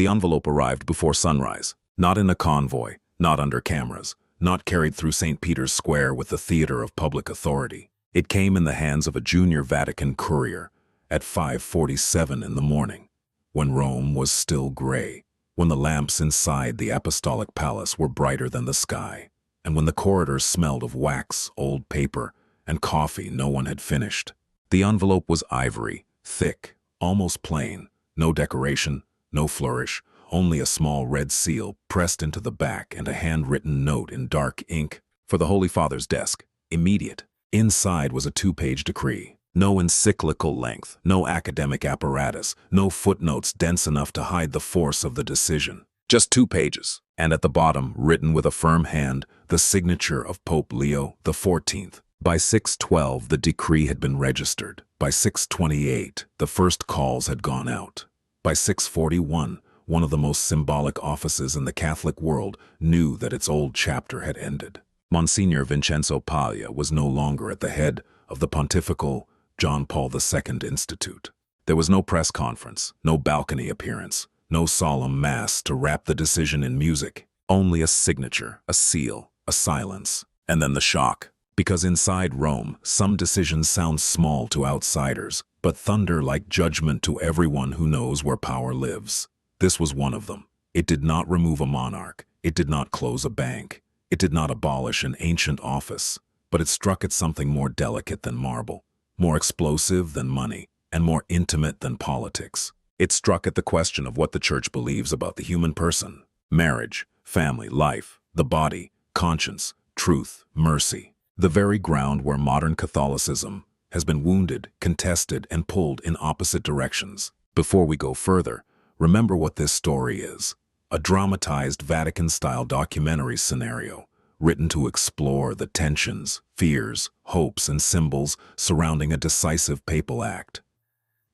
The envelope arrived before sunrise, not in a convoy, not under cameras, not carried through St. Peter's Square with the theater of public authority. It came in the hands of a junior Vatican courier at 5:47 in the morning, when Rome was still gray, when the lamps inside the Apostolic Palace were brighter than the sky, and when the corridors smelled of wax, old paper, and coffee no one had finished. The envelope was ivory, thick, almost plain, no decoration, no flourish, only a small red seal pressed into the back and a handwritten note in dark ink for the Holy Father's desk, immediate. Inside was a 2-page decree. No encyclical length, no academic apparatus, no footnotes dense enough to hide the force of the decision. Just 2 pages, and at the bottom, written with a firm hand, the signature of Pope Leo XIV. By 6:12, the decree had been registered. By 6:28, the first calls had gone out. By 6:41, one of the most symbolic offices in the Catholic world knew that its old chapter had ended. Monsignor Vincenzo Paglia was no longer at the head of the Pontifical John Paul II Institute. There was no press conference, no balcony appearance, no solemn mass to wrap the decision in music. Only a signature, a seal, a silence, and then the shock. Because inside Rome, some decisions sound small to outsiders, but thunder like judgment to everyone who knows where power lives. This was one of them. It did not remove a monarch. It did not close a bank. It did not abolish an ancient office, but it struck at something more delicate than marble, more explosive than money, and more intimate than politics. It struck at the question of what the Church believes about the human person: marriage, family, life, the body, conscience, truth, mercy. The very ground where modern Catholicism has been wounded, contested, and pulled in opposite directions. Before we go further, remember what this story is: a dramatized Vatican-style documentary scenario written to explore the tensions, fears, hopes, and symbols surrounding a decisive papal act.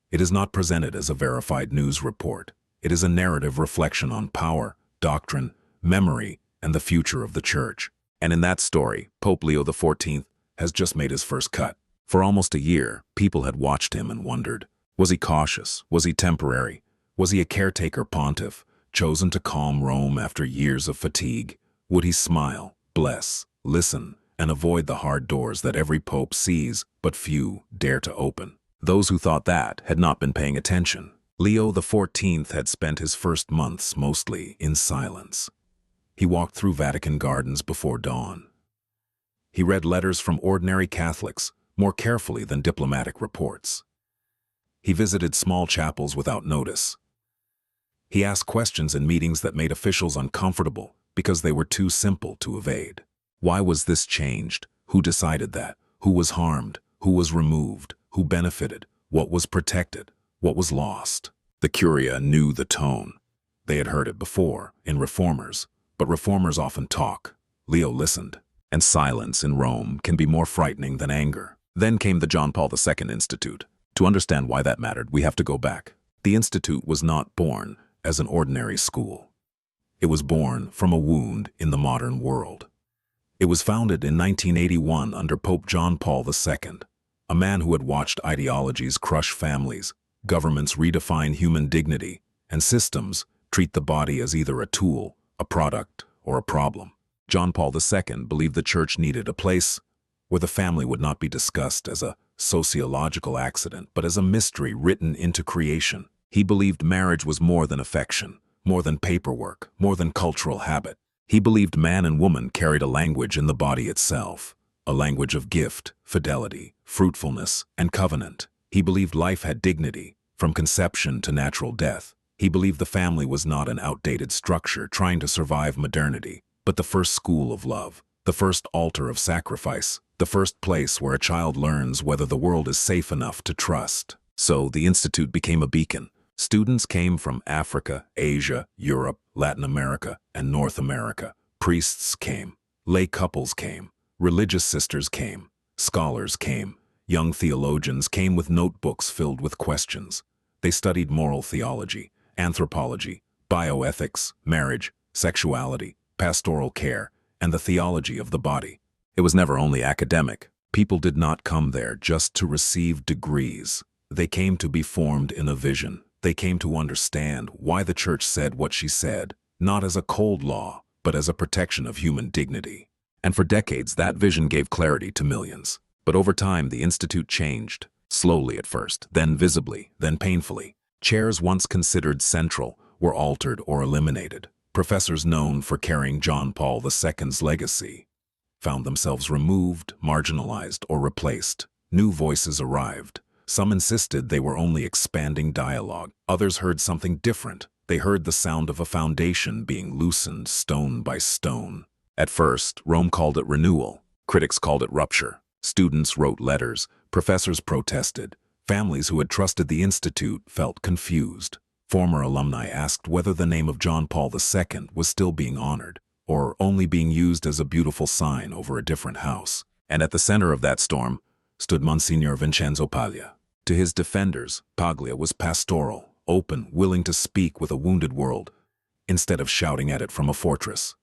It is not presented as a verified news report. It is a narrative reflection on power, doctrine, memory, and the future of the Church. And in that story, Pope Leo XIV has just made his first cut. For almost a year, people had watched him and wondered, was he cautious? Was he temporary? Was he a caretaker pontiff, chosen to calm Rome after years of fatigue? Would he smile, bless, listen, and avoid the hard doors that every pope sees but few dare to open? Those who thought that had not been paying attention. Leo XIV had spent his first months mostly in silence. He walked through Vatican gardens before dawn. He read letters from ordinary Catholics more carefully than diplomatic reports. He visited small chapels without notice. He asked questions in meetings that made officials uncomfortable because they were too simple to evade. Why was this changed? Who decided that? Who was harmed? Who was removed? Who benefited? What was protected? What was lost? The Curia knew the tone. They had heard it before, in reformers, but reformers often talk. Leo listened, and silence in Rome can be more frightening than anger. Then came the John Paul II Institute. To understand why that mattered, we have to go back. The Institute was not born as an ordinary school. It was born from a wound in the modern world. It was founded in 1981 under Pope John Paul II, a man who had watched ideologies crush families, governments redefine human dignity, and systems treat the body as either a tool, a product, or a problem. John Paul II believed the Church needed a place where the family would not be discussed as a sociological accident, but as a mystery written into creation. He believed marriage was more than affection, more than paperwork, more than cultural habit. He believed man and woman carried a language in the body itself, a language of gift, fidelity, fruitfulness, and covenant. He believed life had dignity, from conception to natural death. He believed the family was not an outdated structure trying to survive modernity, but the first school of love, the first altar of sacrifice, the first place where a child learns whether the world is safe enough to trust. So the Institute became a beacon. Students came from Africa, Asia, Europe, Latin America, and North America. Priests came, lay couples came, religious sisters came, scholars came, young theologians came with notebooks filled with questions. They studied moral theology, anthropology, bioethics, marriage, sexuality, pastoral care, and the theology of the body. It was never only academic. People did not come there just to receive degrees. They came to be formed in a vision. they came to understand why the Church said what she said, not as a cold law, but as a protection of human dignity. And for decades, that vision gave clarity to millions. But over time, the Institute changed, slowly at first, then visibly, then painfully. Chairs once considered central were altered or eliminated. Professors known for carrying John Paul II's legacy found themselves removed, marginalized, or replaced. New voices arrived. Some insisted they were only expanding dialogue. Others heard something different. They heard the sound of a foundation being loosened stone by stone. At first, Rome called it renewal. Critics called it rupture. Students wrote letters. Professors protested. Families who had trusted the Institute felt confused. Former alumni asked whether the name of John Paul II was still being honored, or only being used as a beautiful sign over a different house. And at the center of that storm stood Monsignor Vincenzo Paglia. To his defenders, Paglia was pastoral, open, willing to speak with a wounded world, instead of shouting at it from a fortress.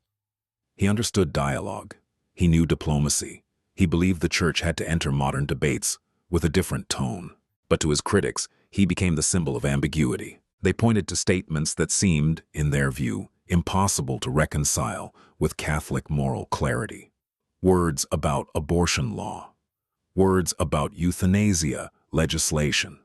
He understood dialogue. He knew diplomacy. He believed the Church had to enter modern debates with a different tone. But to his critics, he became the symbol of ambiguity. They pointed to statements that seemed, in their view, impossible to reconcile with Catholic moral clarity. Words about abortion law. Words about euthanasia legislation.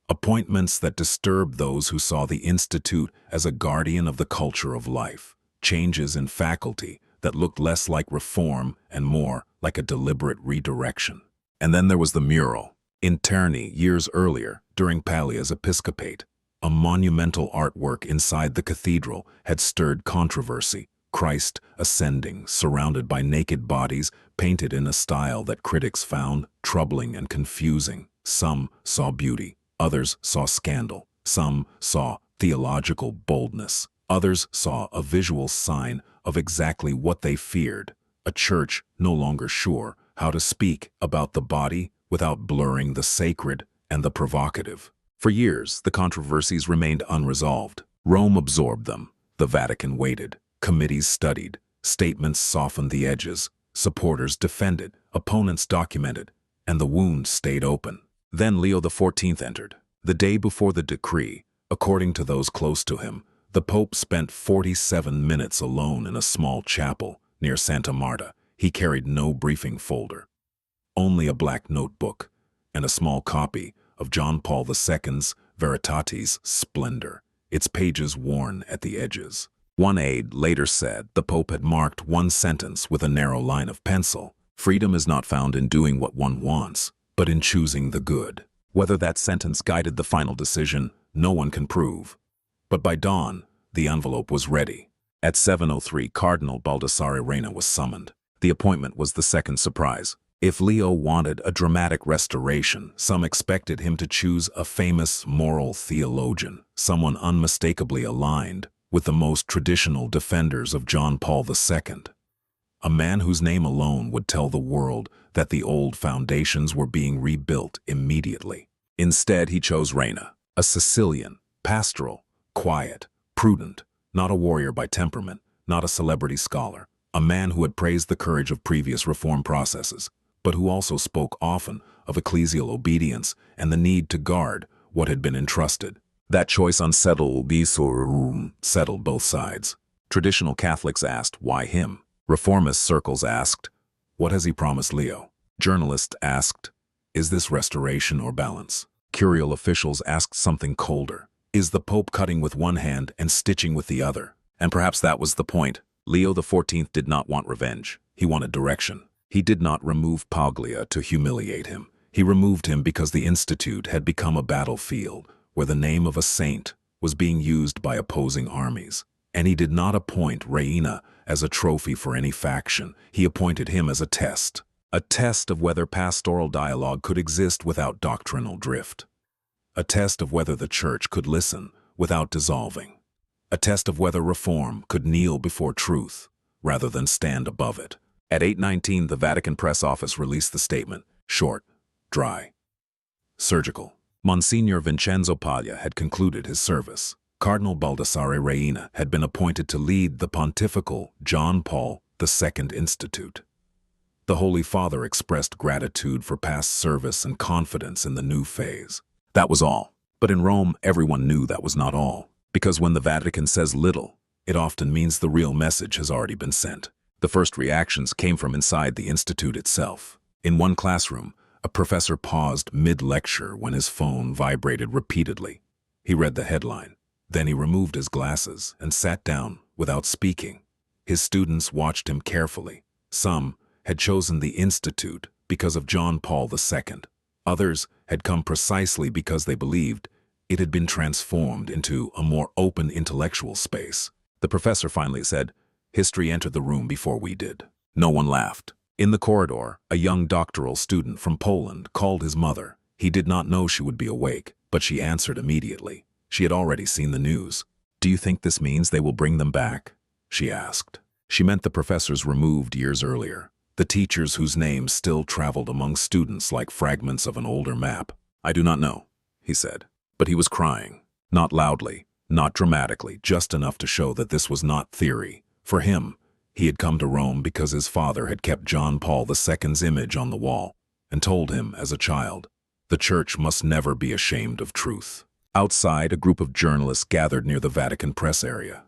Appointments that disturbed those who saw the Institute as a guardian of the culture of life. Changes in faculty that looked less like reform and more like a deliberate redirection. And then there was the mural. In Terni, years earlier, during Paglia's episcopate, a monumental artwork inside the cathedral had stirred controversy. Christ ascending, surrounded by naked bodies, painted in a style that critics found troubling and confusing. Some saw beauty, others saw scandal. Some saw theological boldness. Others saw a visual sign of exactly what they feared, a church no longer sure how to speak about the body without blurring the sacred and the provocative. For years, the controversies remained unresolved. Rome absorbed them. The Vatican waited. Committees studied. Statements softened the edges. Supporters defended. Opponents documented. And the wound stayed open. Then Leo XIV entered. The day before the decree, according to those close to him, the Pope spent 47 minutes alone in a small chapel near Santa Marta. He carried no briefing folder, only a black notebook and a small copy of John Paul II's Veritatis Splendor, its pages worn at the edges. One aide later said the Pope had marked one sentence with a narrow line of pencil. Freedom is not found in doing what one wants, but in choosing the good. Whether that sentence guided the final decision, no one can prove. But by dawn, the envelope was ready. At 7:03, Cardinal Baldassare Reina was summoned. The appointment was the second surprise. If Leo wanted a dramatic restoration, some expected him to choose a famous moral theologian, someone unmistakably aligned with the most traditional defenders of John Paul II. A man whose name alone would tell the world that the old foundations were being rebuilt immediately. Instead, he chose Reina, a Sicilian, pastoral, quiet, prudent, not a warrior by temperament, not a celebrity scholar, a man who had praised the courage of previous reform processes, but who also spoke often of ecclesial obedience and the need to guard what had been entrusted. That choice settled both sides. Traditional Catholics asked, why him? Reformist circles asked, what has he promised Leo? Journalists asked, is this restoration or balance? Curial officials asked something colder. Is the Pope cutting with one hand and stitching with the other? And perhaps that was the point. Leo XIV did not want revenge. He wanted direction. He did not remove Paglia to humiliate him. He removed him because the Institute had become a battlefield where the name of a saint was being used by opposing armies. And he did not appoint Reina as a trophy for any faction. He appointed him as a test of whether pastoral dialogue could exist without doctrinal drift. A test of whether the Church could listen without dissolving. A test of whether reform could kneel before truth rather than stand above it. At 8:19, the Vatican press office released the statement, short, dry, surgical. Monsignor Vincenzo Paglia had concluded his service. Cardinal Baldassare Reina had been appointed to lead the Pontifical John Paul II Institute. The Holy Father expressed gratitude for past service and confidence in the new phase. That was all. But in Rome, everyone knew that was not all. Because when the Vatican says little, it often means the real message has already been sent. The first reactions came from inside the institute itself. In one classroom, a professor paused mid-lecture when his phone vibrated repeatedly. He read the headline. Then he removed his glasses and sat down without speaking. His students watched him carefully. Some had chosen the institute because of John Paul II. Others had come precisely because they believed it had been transformed into a more open intellectual space. The professor finally said, "History entered the room before we did." No one laughed. In the corridor, a young doctoral student from Poland called his mother. He did not know she would be awake, but she answered immediately. She had already seen the news. "Do you think this means they will bring them back?" she asked. She meant the professors removed years earlier, the teachers whose names still traveled among students like fragments of an older map. "I do not know," he said. But he was crying. Not loudly, not dramatically, just enough to show that this was not theory. For him, he had come to Rome because his father had kept John Paul II's image on the wall and told him as a child, the Church must never be ashamed of truth. Outside, a group of journalists gathered near the Vatican press area.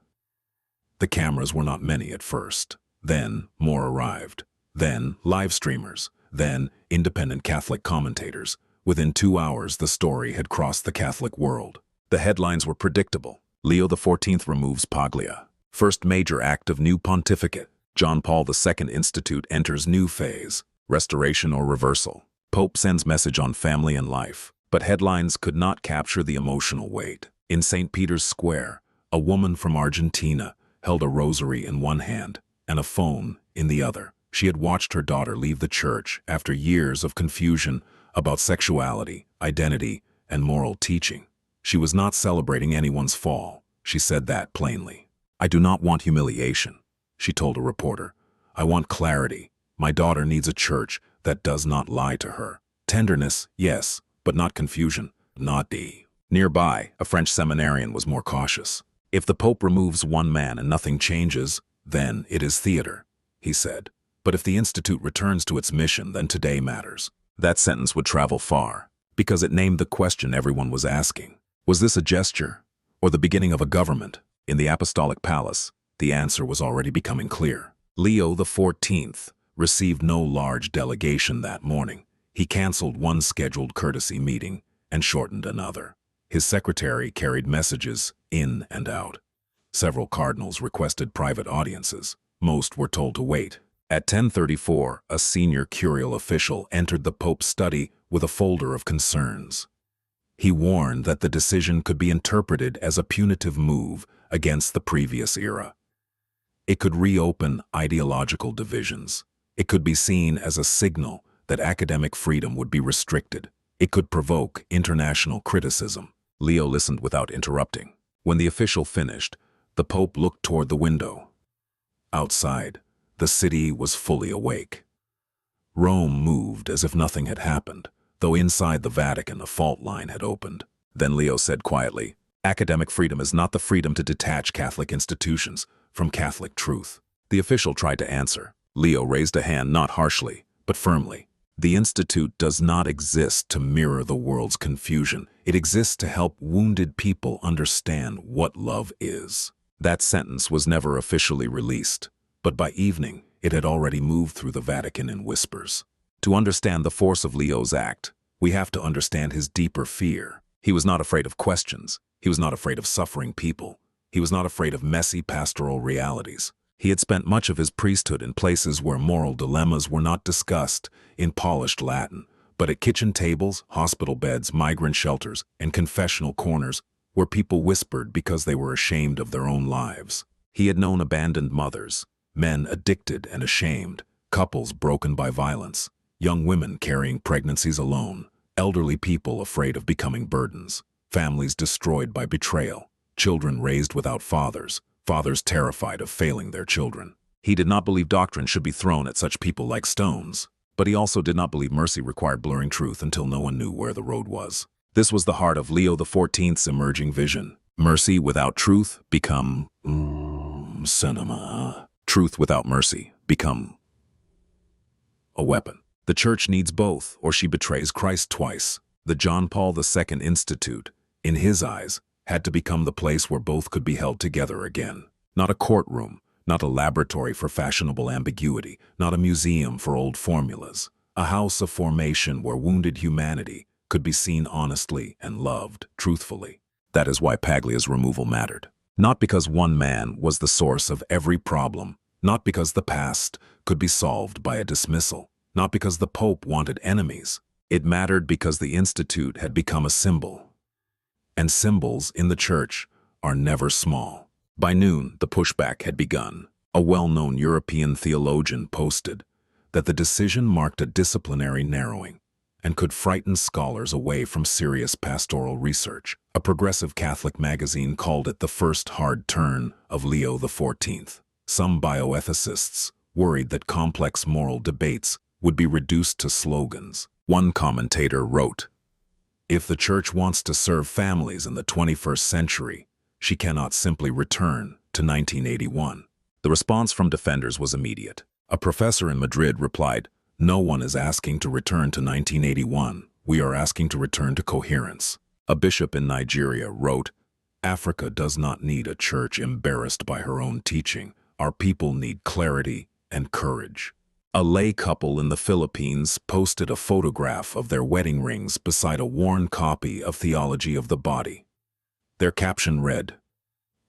The cameras were not many at first. Then, more arrived. Then, live streamers. Then, independent Catholic commentators. Within 2 hours, the story had crossed the Catholic world. The headlines were predictable. Leo XIV removes Paglia. First major act of new pontificate. John Paul II Institute enters new phase. Restoration or reversal. Pope sends message on family and life. But headlines could not capture the emotional weight. In St. Peter's Square, a woman from Argentina held a rosary in one hand and a phone in the other. She had watched her daughter leave the church after years of confusion about sexuality, identity, and moral teaching. She was not celebrating anyone's fall. She said that plainly. "I do not want humiliation," she told a reporter. "I want clarity. My daughter needs a church that does not lie to her. Tenderness, yes, but not confusion, not D." Nearby, a French seminarian was more cautious. "If the Pope removes one man and nothing changes, then it is theater," he said. "But if the Institute returns to its mission, then today matters." That sentence would travel far, because it named the question everyone was asking. Was this a gesture, or the beginning of a government? In the Apostolic Palace, the answer was already becoming clear. Leo XIV received no large delegation that morning. He canceled one scheduled courtesy meeting and shortened another. His secretary carried messages in and out. Several cardinals requested private audiences. Most were told to wait. At 10:34, a senior curial official entered the Pope's study with a folder of concerns. He warned that the decision could be interpreted as a punitive move against the previous era. It could reopen ideological divisions. It could be seen as a signal that academic freedom would be restricted. It could provoke international criticism. Leo listened without interrupting. When the official finished, the Pope looked toward the window. Outside, the city was fully awake. Rome moved as if nothing had happened, though inside the Vatican a fault line had opened. Then Leo said quietly, "Academic freedom is not the freedom to detach Catholic institutions from Catholic truth." The official tried to answer. Leo raised a hand not harshly, but firmly. "The Institute does not exist to mirror the world's confusion. It exists to help wounded people understand what love is." That sentence was never officially released, but by evening it had already moved through the Vatican in whispers. To understand the force of Leo's act, we have to understand his deeper fear. He was not afraid of questions. He was not afraid of suffering people. He was not afraid of messy pastoral realities. He had spent much of his priesthood in places where moral dilemmas were not discussed in polished Latin, but at kitchen tables, hospital beds, migrant shelters, and confessional corners where people whispered because they were ashamed of their own lives. He had known abandoned mothers, men addicted and ashamed, couples broken by violence, young women carrying pregnancies alone, elderly people afraid of becoming burdens, families destroyed by betrayal, children raised without fathers, fathers terrified of failing their children. He did not believe doctrine should be thrown at such people like stones, but he also did not believe mercy required blurring truth until no one knew where the road was. This was the heart of Leo XIV's emerging vision. Mercy without truth become cinema. Truth without mercy become a weapon. The Church needs both, or she betrays Christ twice. The John Paul II Institute in his eyes, had to become the place where both could be held together again. Not a courtroom, not a laboratory for fashionable ambiguity, not a museum for old formulas. A house of formation where wounded humanity could be seen honestly and loved truthfully. That is why Paglia's removal mattered. Not because one man was the source of every problem, not because the past could be solved by a dismissal, not because the Pope wanted enemies. It mattered because the Institute had become a symbol. And symbols in the Church are never small. By noon, the pushback had begun. A well-known European theologian posted that the decision marked a disciplinary narrowing and could frighten scholars away from serious pastoral research. A progressive Catholic magazine called it the first hard turn of Leo XIV. Some bioethicists worried that complex moral debates would be reduced to slogans. One commentator wrote, "If the Church wants to serve families in the 21st century, she cannot simply return to 1981. The response from defenders was immediate. A professor in Madrid replied, "No one is asking to return to 1981. We are asking to return to coherence." A bishop in Nigeria wrote, "Africa does not need a church embarrassed by her own teaching. Our people need clarity and courage." A lay couple in the Philippines posted a photograph of their wedding rings beside a worn copy of Theology of the Body. Their caption read,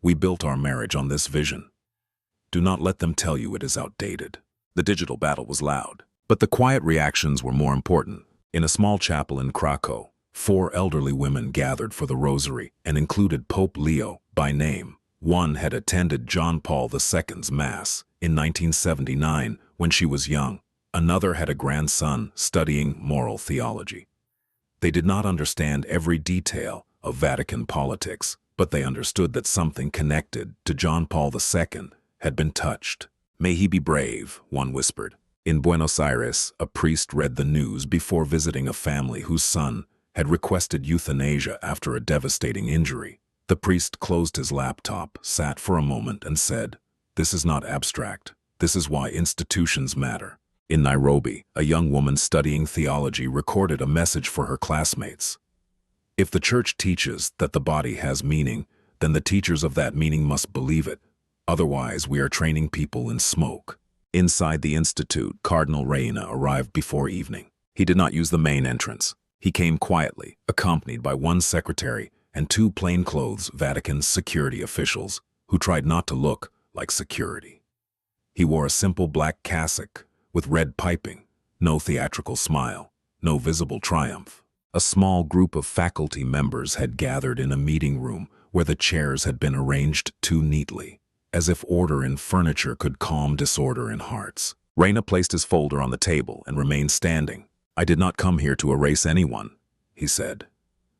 "We built our marriage on this vision. Do not let them tell you it is outdated." The digital battle was loud, but the quiet reactions were more important. In a small chapel in Krakow, 4 elderly women gathered for the rosary and included Pope Leo by name. One had attended John Paul II's Mass in 1979 when she was young. Another had a grandson studying moral theology. They did not understand every detail of Vatican politics, but they understood that something connected to John Paul II had been touched. "May he be brave," one whispered. In Buenos Aires, a priest read the news before visiting a family whose son had requested euthanasia after a devastating injury. The priest closed his laptop, sat for a moment, and said, "This is not abstract. This is why institutions matter." In Nairobi, a young woman studying theology recorded a message for her classmates. "If the Church teaches that the body has meaning, then the teachers of that meaning must believe it. Otherwise, we are training people in smoke." Inside the Institute, Cardinal Reina arrived before evening. He did not use the main entrance. He came quietly, accompanied by one secretary and 2 plainclothes Vatican security officials who tried not to look like security. He wore a simple black cassock with red piping, no theatrical smile, no visible triumph. A small group of faculty members had gathered in a meeting room where the chairs had been arranged too neatly, as if order in furniture could calm disorder in hearts. Reina placed his folder on the table and remained standing. "I did not come here to erase anyone," he said.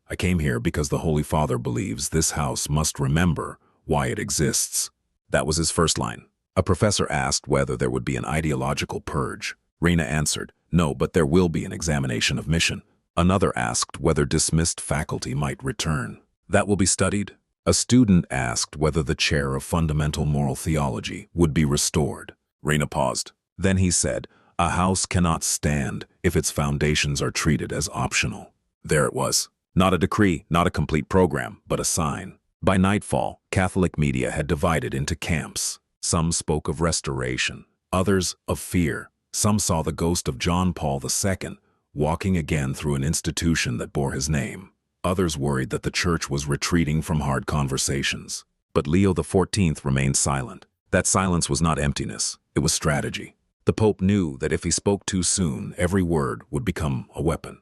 "I came here because the Holy Father believes this house must remember why it exists." That was his first line. A professor asked whether there would be an ideological purge. Reina answered, "No, but there will be an examination of mission." Another asked whether dismissed faculty might return. "That will be studied." A student asked whether the chair of fundamental moral theology would be restored. Reina paused. Then he said, "A house cannot stand if its foundations are treated as optional." There it was. Not a decree, not a complete program, but a sign. By nightfall, Catholic media had divided into camps. Some spoke of restoration, others of fear. Some saw the ghost of John Paul II walking again through an institution that bore his name. Others worried that the Church was retreating from hard conversations. But Leo XIV remained silent. That silence was not emptiness, it was strategy. The Pope knew that if he spoke too soon, every word would become a weapon.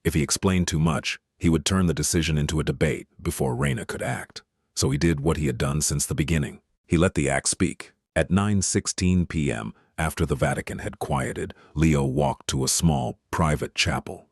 If he explained too much, he would turn the decision into a debate before Reina could act. So he did what he had done since the beginning. He let the act speak. At 9:16 p.m., after the Vatican had quieted, Leo walked to a small, private chapel.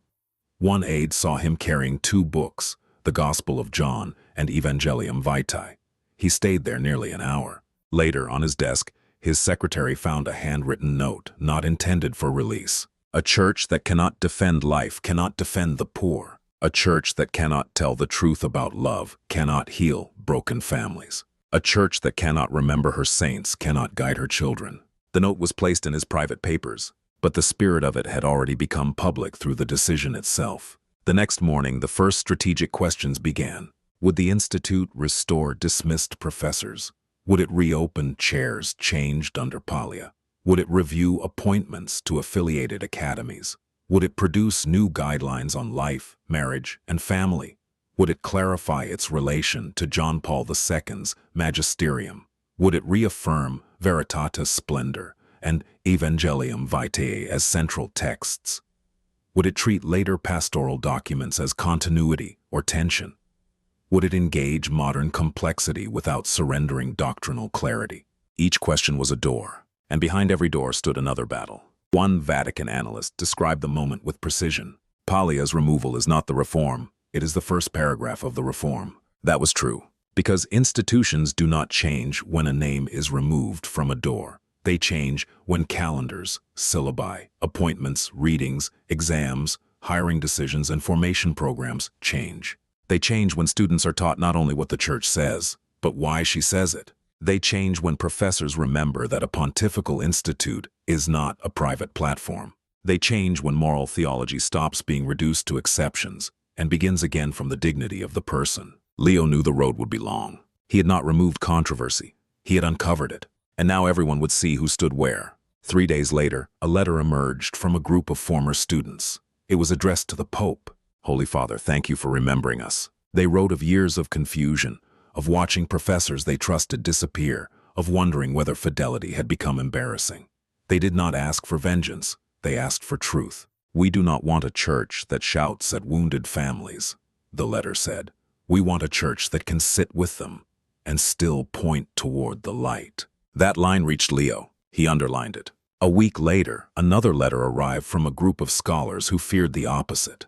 One aide saw him carrying 2 books, the Gospel of John and Evangelium Vitae. He stayed there nearly an hour. Later, on his desk, his secretary found a handwritten note, not intended for release. "A church that cannot defend life cannot defend the poor. A church that cannot tell the truth about love cannot heal broken families. A church that cannot remember her saints cannot guide her children." The note was placed in his private papers, but the spirit of it had already become public through the decision itself. The next morning, the first strategic questions began. Would the institute restore dismissed professors? Would it reopen chairs changed under Paglia? Would it review appointments to affiliated academies? Would it produce new guidelines on life, marriage, and family? Would it clarify its relation to John Paul II's magisterium? Would it reaffirm Veritatis Splendor and Evangelium Vitae as central texts? Would it treat later pastoral documents as continuity or tension? Would it engage modern complexity without surrendering doctrinal clarity? Each question was a door, and behind every door stood another battle. One Vatican analyst described the moment with precision. Paglia's removal is not the reform, it is the first paragraph of the reform. That was true, because institutions do not change when a name is removed from a door. They change when calendars, syllabi, appointments, readings, exams, hiring decisions, and formation programs change. They change when students are taught not only what the Church says, but why she says it. They change when professors remember that a pontifical institute is not a private platform. They change when moral theology stops being reduced to exceptions and begins again from the dignity of the person. Leo knew the road would be long. He had not removed controversy. He had uncovered it. And now everyone would see who stood where. 3 days later, a letter emerged from a group of former students. It was addressed to the Pope. Holy Father, thank you for remembering us. They wrote of years of confusion, of watching professors they trusted disappear, of wondering whether fidelity had become embarrassing. They did not ask for vengeance. They asked for truth. We do not want a church that shouts at wounded families, the letter said. We want a church that can sit with them and still point toward the light. That line reached Leo. He underlined it. A week later, another letter arrived from a group of scholars who feared the opposite.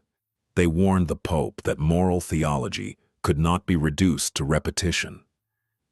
They warned the Pope that moral theology could not be reduced to repetition.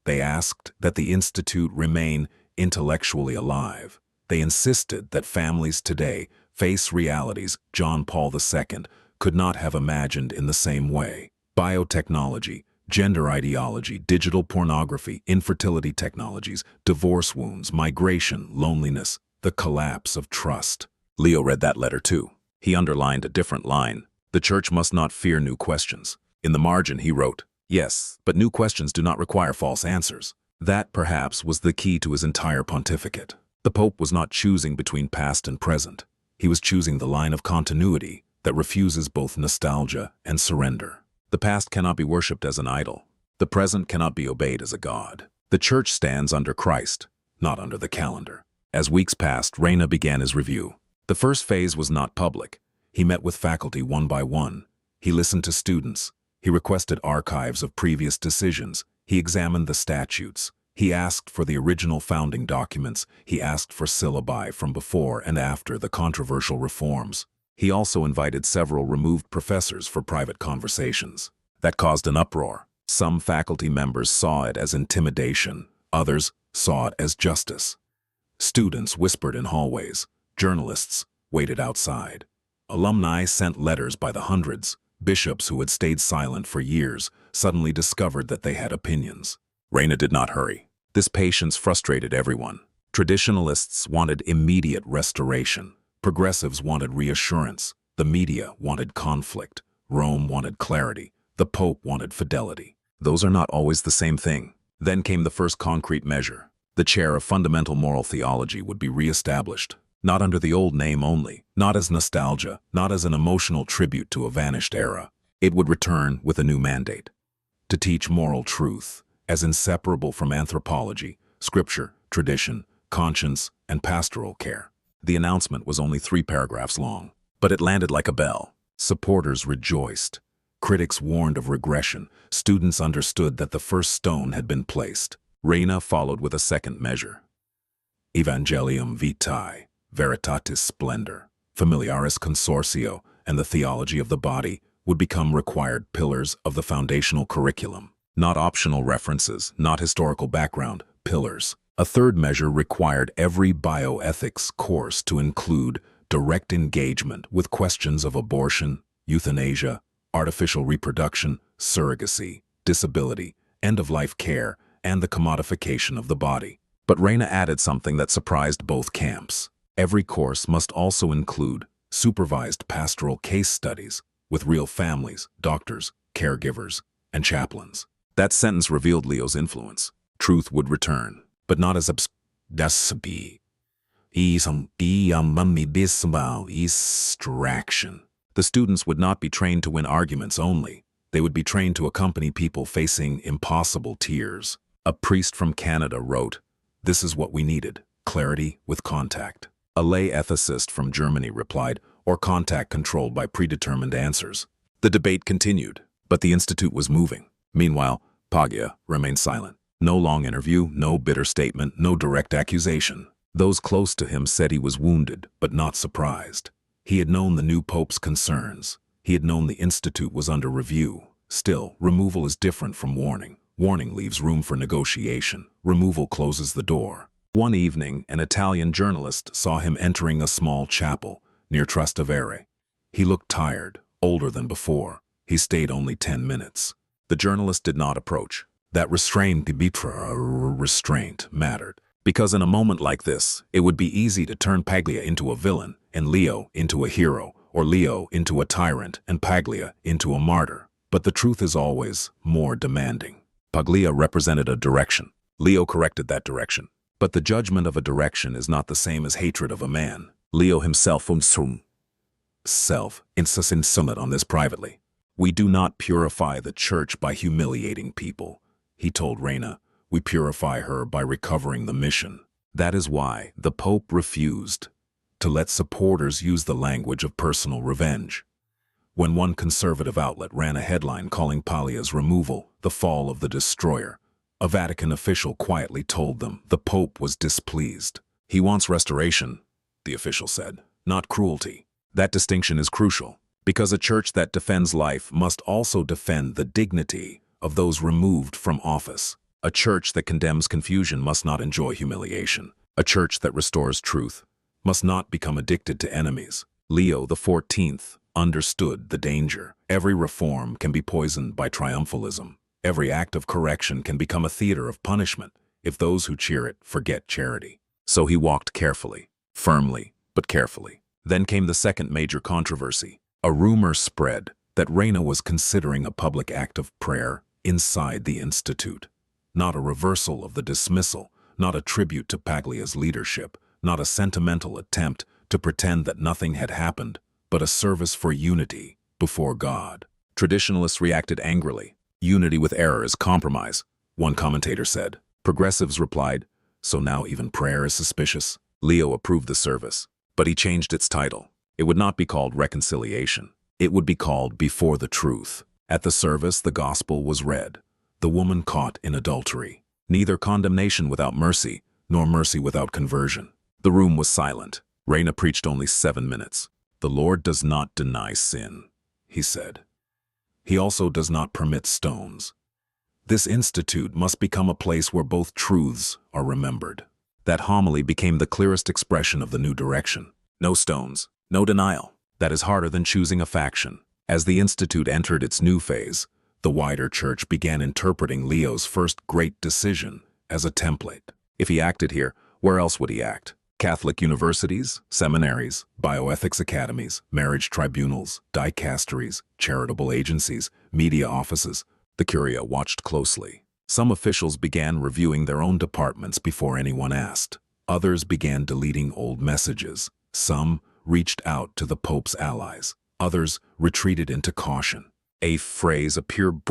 They asked that the Institute remain intellectually alive. They insisted that families today face realities John Paul II could not have imagined in the same way. Biotechnology, gender ideology, digital pornography, infertility technologies, divorce wounds, migration, loneliness, the collapse of trust. Leo read that letter too. He underlined a different line. The Church must not fear new questions. In the margin he wrote, yes, but new questions do not require false answers. That, perhaps, was the key to his entire pontificate. The Pope was not choosing between past and present. He was choosing the line of continuity that refuses both nostalgia and surrender. The past cannot be worshipped as an idol. The present cannot be obeyed as a god. The Church stands under Christ, not under the calendar. As weeks passed, Reina began his review. The first phase was not public. He met with faculty one by one. He listened to students. He requested archives of previous decisions. He examined the statutes. He asked for the original founding documents. He asked for syllabi from before and after the controversial reforms. He also invited several removed professors for private conversations. That caused an uproar. Some faculty members saw it as intimidation. Others saw it as justice. Students whispered in hallways. Journalists waited outside. Alumni sent letters by the hundreds. Bishops who had stayed silent for years suddenly discovered that they had opinions. Reina did not hurry. This patience frustrated everyone. Traditionalists wanted immediate restoration. Progressives wanted reassurance. The media wanted conflict. Rome wanted clarity. The Pope wanted fidelity. Those are not always the same thing. Then came the first concrete measure. The chair of fundamental moral theology would be reestablished. Not under the old name only, not as nostalgia, not as an emotional tribute to a vanished era. It would return with a new mandate. To teach moral truth, as inseparable from anthropology, scripture, tradition, conscience, and pastoral care. The announcement was only 3 paragraphs long, but it landed like a bell. Supporters rejoiced. Critics warned of regression. Students understood that the first stone had been placed. Reina followed with a second measure. Evangelium Vitae, Veritatis Splendor, Familiaris Consortio, and the theology of the body would become required pillars of the foundational curriculum. Not optional references, not historical background, pillars. A third measure required every bioethics course to include direct engagement with questions of abortion, euthanasia, artificial reproduction, surrogacy, disability, end-of-life care, and the commodification of the body. But Reina added something that surprised both camps. Every course must also include supervised pastoral case studies. with real families, doctors, caregivers, and chaplains. That sentence revealed Leo's influence. Truth would return, but not as distraction. The students would not be trained to win arguments only. They would be trained to accompany people facing impossible tears. A priest from Canada wrote, "This is what we needed, clarity with contact." A lay ethicist from Germany replied, "Or contact controlled by predetermined answers." The debate continued, but the institute was moving. Meanwhile, Paglia remained silent. No long interview, no bitter statement, no direct accusation. Those close to him said he was wounded, but not surprised. He had known the new pope's concerns. He had known the institute was under review. Still, removal is different from warning. Warning leaves room for negotiation. Removal closes the door. One evening, an Italian journalist saw him entering a small chapel near Trastevere. He looked tired, older than before. He stayed only 10 minutes. The journalist did not approach. That restraint mattered. Because in a moment like this, it would be easy to turn Paglia into a villain, and Leo into a hero, or Leo into a tyrant, and Paglia into a martyr. But the truth is always more demanding. Paglia represented a direction. Leo corrected that direction. But the judgment of a direction is not the same as hatred of a man. Leo himself insisted on this privately. "We do not purify the Church by humiliating people," he told Reina. "We purify her by recovering the mission." That is why the Pope refused to let supporters use the language of personal revenge. When one conservative outlet ran a headline calling Paglia's removal the fall of the destroyer, a Vatican official quietly told them the Pope was displeased. "He wants restoration," the official said, "not cruelty." That distinction is crucial, because a church that defends life must also defend the dignity of those removed from office. A church that condemns confusion must not enjoy humiliation. A church that restores truth must not become addicted to enemies. Leo XIV understood the danger. Every reform can be poisoned by triumphalism. Every act of correction can become a theater of punishment if those who cheer it forget charity. So he walked carefully, firmly, but carefully. Then came the second major controversy. A rumor spread that Reina was considering a public act of prayer inside the institute. Not a reversal of the dismissal, not a tribute to Paglia's leadership, not a sentimental attempt to pretend that nothing had happened, but a service for unity before God. Traditionalists reacted angrily. "Unity with error is compromise," one commentator said. Progressives replied, "So now even prayer is suspicious?" Leo approved the service, but he changed its title. It would not be called reconciliation. It would be called Before the Truth. At the service, the gospel was read. The woman caught in adultery. Neither condemnation without mercy, nor mercy without conversion. The room was silent. Reina preached only 7 minutes. "The Lord does not deny sin," he said. "He also does not permit stones." This institute must become a place where both truths are remembered. That homily became the clearest expression of the new direction. No stones, no denial. That is harder than choosing a faction. As the institute entered its new phase, the wider church began interpreting Leo's first great decision as a template. If he acted here, where else would he act? Catholic universities, seminaries, bioethics academies, marriage tribunals, dicasteries, charitable agencies, media offices. The Curia watched closely. Some officials began reviewing their own departments before anyone asked. Others began deleting old messages. Some reached out to the Pope's allies. Others retreated into caution. A phrase appeared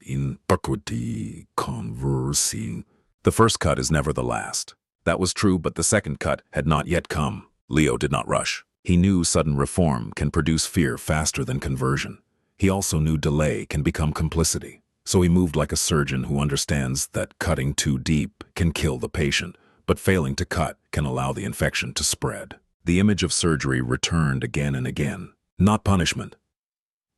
in equity conversing. The first cut is never the last. That was true, but the second cut had not yet come. Leo did not rush. He knew sudden reform can produce fear faster than conversion. He also knew delay can become complicity. So he moved like a surgeon who understands that cutting too deep can kill the patient, but failing to cut can allow the infection to spread. The image of surgery returned again and again. Not punishment.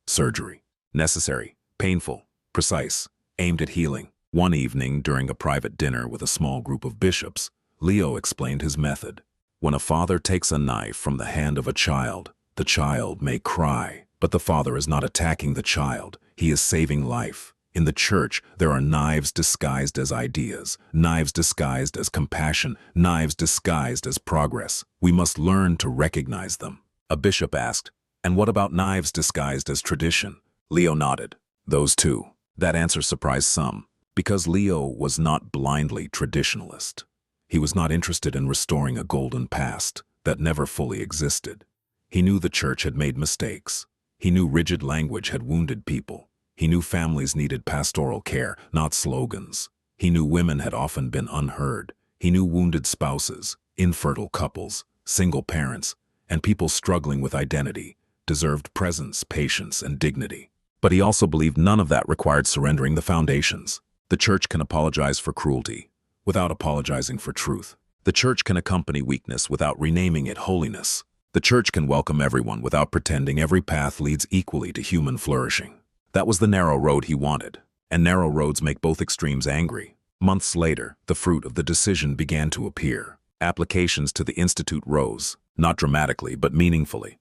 Surgery. Necessary, painful, precise, aimed at healing. One evening, during a private dinner with a small group of bishops, Leo explained his method. When a father takes a knife from the hand of a child, the child may cry, but the father is not attacking the child, he is saving life. In the Church, there are knives disguised as ideas, knives disguised as compassion, knives disguised as progress. We must learn to recognize them. A bishop asked, "And what about knives disguised as tradition?" Leo nodded. "Those too." That answer surprised some, because Leo was not blindly traditionalist. He was not interested in restoring a golden past that never fully existed. He knew the Church had made mistakes. He knew rigid language had wounded people. He knew families needed pastoral care, not slogans. He knew women had often been unheard. He knew wounded spouses, infertile couples, single parents, and people struggling with identity deserved presence, patience, and dignity. But he also believed none of that required surrendering the foundations. The Church can apologize for cruelty without apologizing for truth. The Church can accompany weakness without renaming it holiness. The Church can welcome everyone without pretending every path leads equally to human flourishing. That was the narrow road he wanted, and narrow roads make both extremes angry. Months later, the fruit of the decision began to appear. Applications to the Institute rose, not dramatically but meaningfully.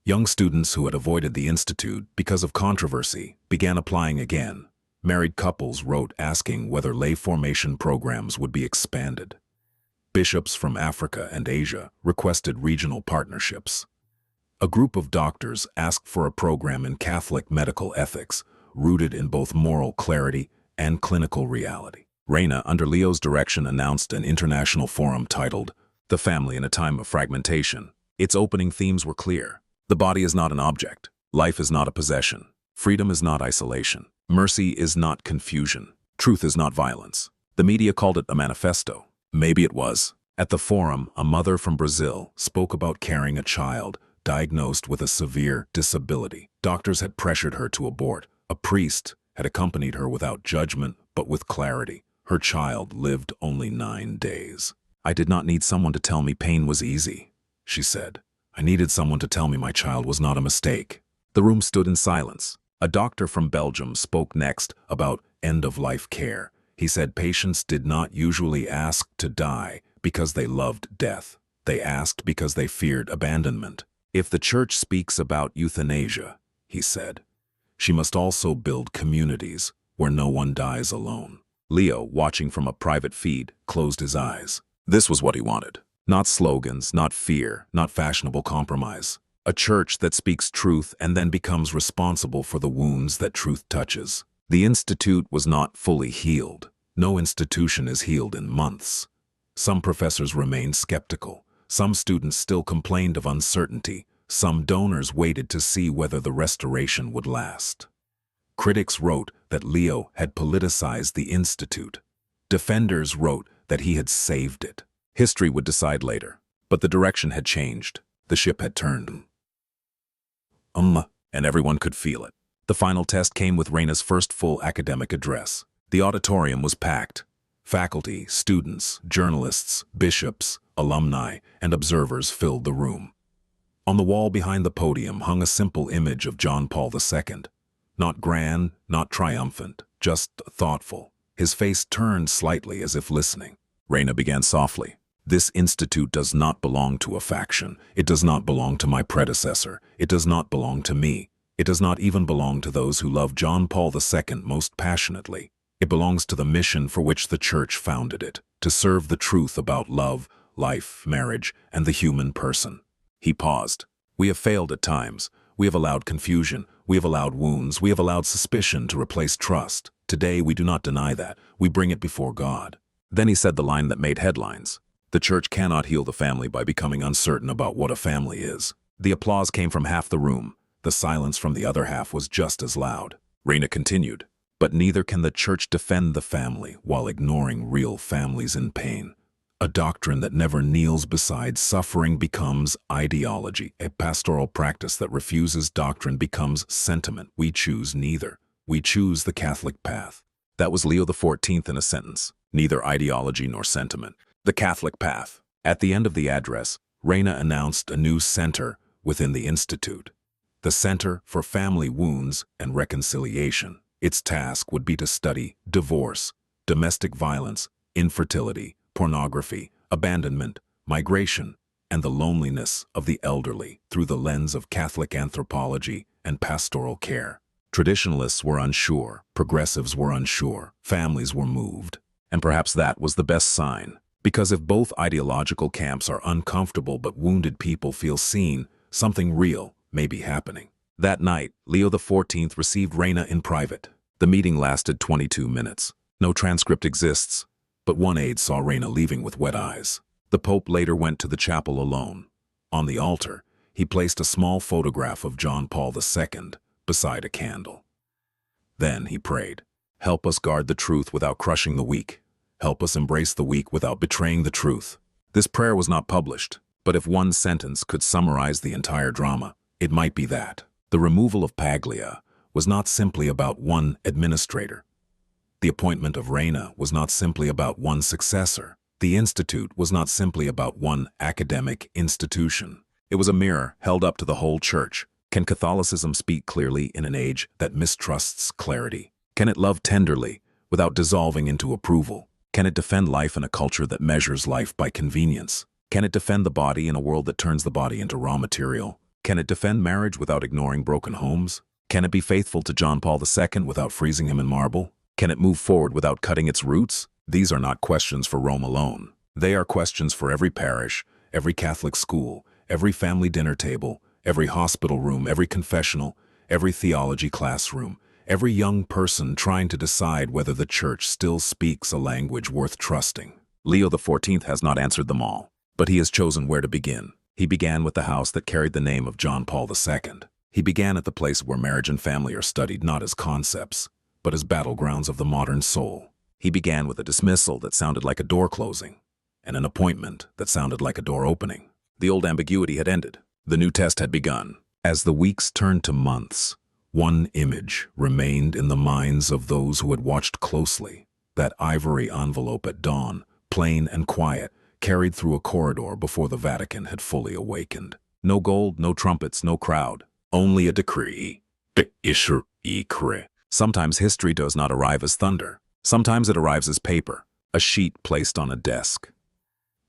Young students who had avoided the Institute because of controversy began applying again. Married couples wrote asking whether lay formation programs would be expanded. Bishops from Africa and Asia requested regional partnerships. A group of doctors asked for a program in Catholic medical ethics, rooted in both moral clarity and clinical reality. Reina, under Leo's direction, announced an international forum titled "The Family in a Time of Fragmentation." Its opening themes were clear. The body is not an object. Life is not a possession. Freedom is not isolation. Mercy is not confusion. Truth is not violence. The media called it a manifesto. Maybe it was. At the forum, a mother from Brazil spoke about carrying a child diagnosed with a severe disability. Doctors had pressured her to abort. A priest had accompanied her without judgment, but with clarity. Her child lived only 9 days. "I did not need someone to tell me pain was easy," she said. "I needed someone to tell me my child was not a mistake." The room stood in silence. A doctor from Belgium spoke next about end-of-life care. He said patients did not usually ask to die because they loved death. They asked because they feared abandonment. "If the Church speaks about euthanasia," he said, "she must also build communities where no one dies alone." Leo, watching from a private feed, closed his eyes. This was what he wanted. Not slogans, not fear, not fashionable compromise. A Church that speaks truth and then becomes responsible for the wounds that truth touches. The Institute was not fully healed. No institution is healed in months. Some professors remained skeptical. Some students still complained of uncertainty. Some donors waited to see whether the restoration would last. Critics wrote that Leo had politicized the Institute. Defenders wrote that he had saved it. History would decide later, but the direction had changed. The ship had turned. And everyone could feel it. The final test came with Reina's first full academic address. The auditorium was packed. Faculty, students, journalists, bishops, alumni, and observers filled the room. On the wall behind the podium hung a simple image of John Paul II. Not grand, not triumphant, just thoughtful. His face turned slightly as if listening. Reina began softly. "This institute does not belong to a faction. It does not belong to my predecessor. It does not belong to me. It does not even belong to those who love John Paul II most passionately. It belongs to the mission for which the Church founded it, to serve the truth about love, life, marriage, and the human person." He paused. "We have failed at times. We have allowed confusion. We have allowed wounds. We have allowed suspicion to replace trust. Today we do not deny that. We bring it before God." Then he said the line that made headlines. "The Church cannot heal the family by becoming uncertain about what a family is." The applause came from half the room. The silence from the other half was just as loud. Reina continued, "But neither can the Church defend the family while ignoring real families in pain. A doctrine that never kneels beside suffering becomes ideology. A pastoral practice that refuses doctrine becomes sentiment. We choose neither. We choose the Catholic path." That was Leo XIV in a sentence. Neither ideology nor sentiment. The Catholic path. At the end of the address, Reina announced a new center within the Institute. The Center for Family Wounds and Reconciliation. Its task would be to study divorce, domestic violence, infertility, pornography, abandonment, migration, and the loneliness of the elderly through the lens of Catholic anthropology and pastoral care. Traditionalists were unsure, progressives were unsure, families were moved. And perhaps that was the best sign. Because if both ideological camps are uncomfortable but wounded people feel seen, something real may be happening. That night, Leo XIV received Reina in private. The meeting lasted 22 minutes. No transcript exists, but one aide saw Reina leaving with wet eyes. The Pope later went to the chapel alone. On the altar, he placed a small photograph of John Paul II beside a candle. Then he prayed, "Help us guard the truth without crushing the weak. Help us embrace the weak without betraying the truth." This prayer was not published, but if one sentence could summarize the entire drama, it might be that. The removal of Paglia was not simply about one administrator. The appointment of Reina was not simply about one successor. The institute was not simply about one academic institution. It was a mirror held up to the whole church. Can Catholicism speak clearly in an age that mistrusts clarity? Can it love tenderly without dissolving into approval? Can it defend life in a culture that measures life by convenience? Can it defend the body in a world that turns the body into raw material? Can it defend marriage without ignoring broken homes? Can it be faithful to John Paul II without freezing him in marble? Can it move forward without cutting its roots? These are not questions for Rome alone. They are questions for every parish, every Catholic school, every family dinner table, every hospital room, every confessional, every theology classroom, every young person trying to decide whether the Church still speaks a language worth trusting. Leo XIV has not answered them all, but he has chosen where to begin. He began with the house that carried the name of John Paul II. He began at the place where marriage and family are studied not as concepts, but as battlegrounds of the modern soul. He began with a dismissal that sounded like a door closing, and an appointment that sounded like a door opening. The old ambiguity had ended. The new test had begun. As the weeks turned to months, one image remained in the minds of those who had watched closely. That ivory envelope at dawn, plain and quiet, carried through a corridor before the Vatican had fully awakened. No gold, no trumpets, no crowd. Only a decree. Sometimes history does not arrive as thunder. Sometimes it arrives as paper, a sheet placed on a desk.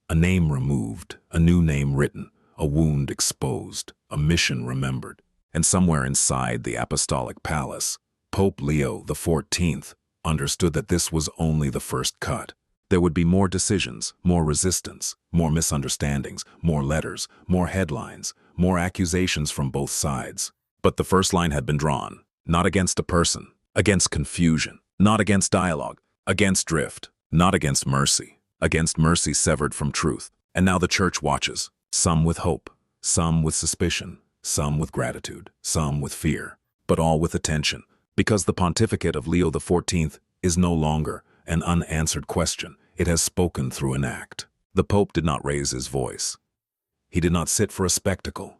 A name removed, a new name written, a wound exposed, a mission remembered. And somewhere inside the Apostolic Palace, Pope Leo XIV understood that this was only the first cut. There would be more decisions, more resistance, more misunderstandings, more letters, more headlines, more accusations from both sides. But the first line had been drawn, not against a person, against confusion, not against dialogue, against drift, not against mercy severed from truth. And now the Church watches, some with hope, some with suspicion, some with gratitude, some with fear, but all with attention, because the pontificate of Leo XIV is no longer an unanswered question. It has spoken through an act. The Pope did not raise his voice. He did not sit for a spectacle.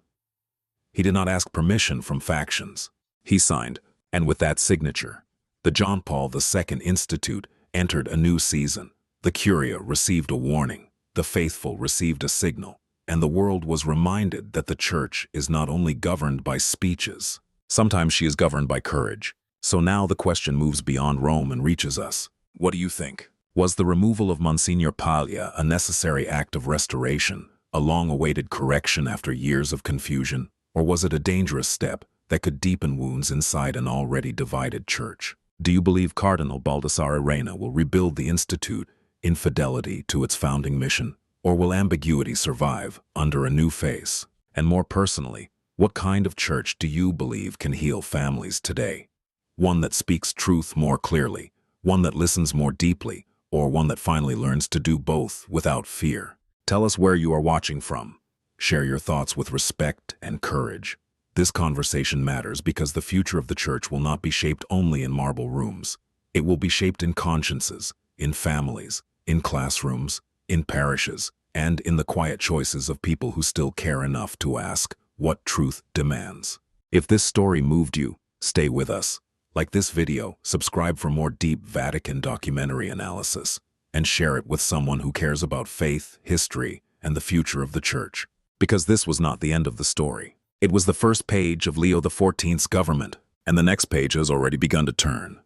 He did not ask permission from factions. He signed, and with that signature, the John Paul II Institute entered a new season. The Curia received a warning, the faithful received a signal, and the world was reminded that the Church is not only governed by speeches. Sometimes she is governed by courage. So now the question moves beyond Rome and reaches us. What do you think? Was the removal of Monsignor Paglia a necessary act of restoration, a long-awaited correction after years of confusion, or was it a dangerous step that could deepen wounds inside an already divided Church? Do you believe Cardinal Baldassare Reina will rebuild the Institute in fidelity to its founding mission, or will ambiguity survive under a new face? And more personally, what kind of Church do you believe can heal families today? One that speaks truth more clearly, one that listens more deeply, or one that finally learns to do both without fear? Tell us where you are watching from. Share your thoughts with respect and courage. This conversation matters because the future of the Church will not be shaped only in marble rooms. It will be shaped in consciences, in families, in classrooms, in parishes, and in the quiet choices of people who still care enough to ask what truth demands. If this story moved you, stay with us. Like this video, subscribe for more deep Vatican documentary analysis, and share it with someone who cares about faith, history, and the future of the Church. Because this was not the end of the story. It was the first page of Leo XIV's government, and the next page has already begun to turn.